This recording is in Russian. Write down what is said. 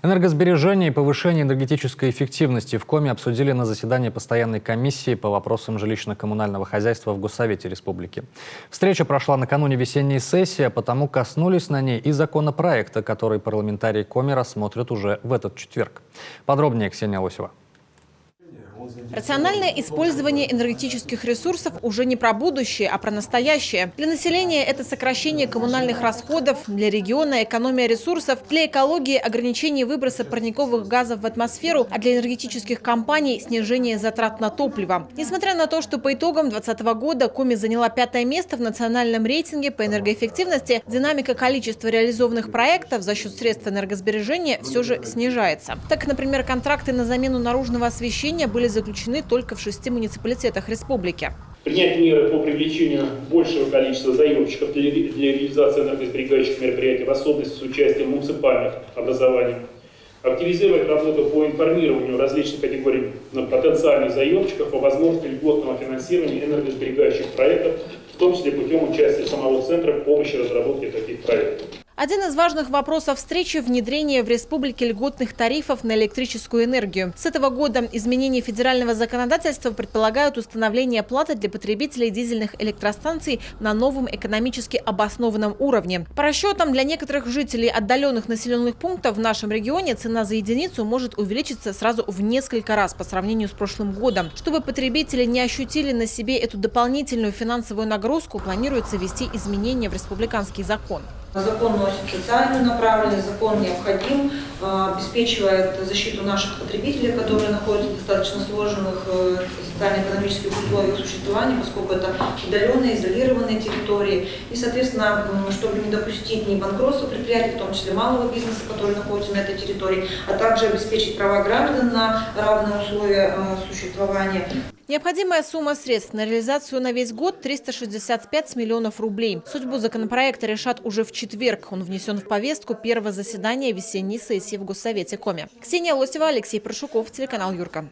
Энергосбережение и повышение энергетической эффективности в Коми обсудили на заседании постоянной комиссии по вопросам жилищно-коммунального хозяйства в Госсовете Республики. Встреча прошла накануне весенней сессии, а потому коснулись на ней и законопроекта, который парламентарии Коми рассмотрят уже в этот четверг. Подробнее Ксения Лосева. Рациональное использование энергетических ресурсов уже не про будущее, а про настоящее. Для населения это сокращение коммунальных расходов, для региона экономия ресурсов, для экологии ограничение выброса парниковых газов в атмосферу, а для энергетических компаний снижение затрат на топливо. Несмотря на то, что по итогам 2020 года Коми заняла 5-е место в национальном рейтинге по энергоэффективности, динамика количества реализованных проектов за счет средств энергосбережения все же снижается. Так, например, контракты на замену наружного освещения были заключены только в 6 муниципалитетах республики. Принять меры по привлечению большего количества заемщиков для реализации энергосберегающих мероприятий, в особенности с участием муниципальных образований. Активизировать работу по информированию различных категорий потенциальных заемщиков о возможности льготного финансирования энергосберегающих проектов, в том числе путем участия самого Центра в помощи разработке таких проектов. Один из важных вопросов встречи – внедрение в республике льготных тарифов на электрическую энергию. С этого года изменения федерального законодательства предполагают установление платы для потребителей дизельных электростанций на новом экономически обоснованном уровне. По расчетам, для некоторых жителей отдаленных населенных пунктов в нашем регионе цена за единицу может увеличиться сразу в несколько раз по сравнению с прошлым годом. Чтобы потребители не ощутили на себе эту дополнительную финансовую нагрузку, планируется ввести изменения в республиканский закон. Закон носит социальную направленность, закон необходим, обеспечивает защиту наших потребителей, которые находятся в достаточно сложных социально-экономических условиях существования, поскольку это удаленные, изолированные территории. И, соответственно, чтобы не допустить ни банкротства предприятий, в том числе малого бизнеса, который находится на этой территории, а также обеспечить права граждан на равные условия существования. Необходимая сумма средств на реализацию на весь год – 365 миллионов рублей. Судьбу законопроекта решат уже в четверг. Он внесен в повестку первого заседания весенней сессии в Госсовете Коми. Ксения Лосева, Алексей Прошуков, телеканал Юрка.